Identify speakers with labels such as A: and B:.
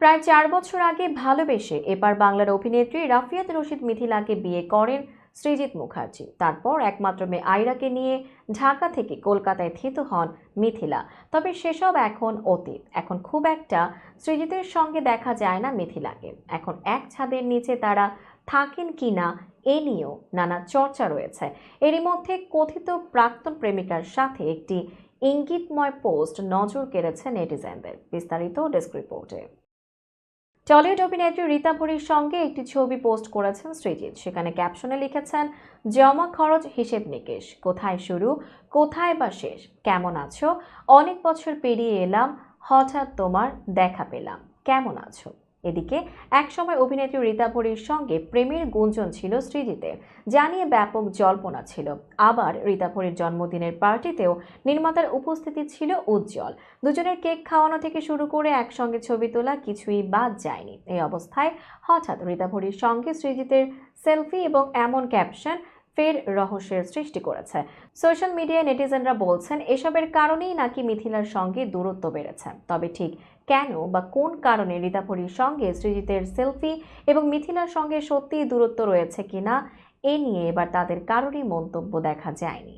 A: প্রায় 4 বছর আগে ভালোবেসে এবার বাংলার অভিনেত্রী রাফিয়াত রশিদ মিথিলাকে বিয়ে করেন সৃজিত মুখার্জি। তারপর একমাত্র মেয়ে আয়রাকে নিয়ে ঢাকা থেকে কলকাতায় থিত হন মিথিলা। তবে সেসব এখন অতীত। এখন খুব একটা সৃজিতের সঙ্গে দেখা যায় না মিথিলাকে। এখন এক ছাদের নিচে তারা থাকেন কিনা এ নিয়েও নানা চর্চা রয়েছে। এরই মধ্যে কথিত প্রাক্তন প্রেমিকার সাথে একটি ইঙ্গিতময় পোস্ট নজর কেড়েছে নেটিজেনদের। বিস্তারিত ডেস্ক রিপোর্টে। টলিউড অভিনেত্রী রীতা ভরির সঙ্গে একটি ছবি পোস্ট করেছেন সৃজিত। সেখানে ক্যাপশনে লিখেছেন, জমা খরচ হিসেব নিকেশ, কোথায় শুরু কোথায় বা শেষ, কেমন আছো, অনেক বছর পেরিয়ে এলাম, হঠাৎ তোমার দেখা পেলাম, কেমন আছো। এদিকে একসময় অভিনেত্রী রীতা ভরির সঙ্গে প্রেমের গুঞ্জন ছিল সৃজিতের, যা নিয়ে ব্যাপক জল্পনা ছিল। আবার রীতা ভরির জন্মদিনের পার্টিতেও নির্মাতার উপস্থিতি ছিল উজ্জ্বল। দুজনের কেক খাওয়ানো থেকে শুরু করে একসঙ্গে ছবি তোলা কিছুই বাদ যায়নি। এই অবস্থায় হঠাৎ রীতা ভরির সঙ্গে সৃজিতের সেলফি এবং এমন ক্যাপশন ফের রহস্যের সৃষ্টি করেছে। সোশ্যাল মিডিয়ায় নেটিজেনরা বলছেন, এসবের কারণেই নাকি মিথিলার সঙ্গে দূরত্ব বেড়েছে। তবে ঠিক কেন বা কোন কারণে রীতা ভরির সঙ্গে সৃজিতের সেলফি এবং মিথিলার সঙ্গে সত্যিই দূরত্ব রয়েছে কিনা এ নিয়ে এবার তাদের কারোরই মন্তব্য দেখা যায়নি।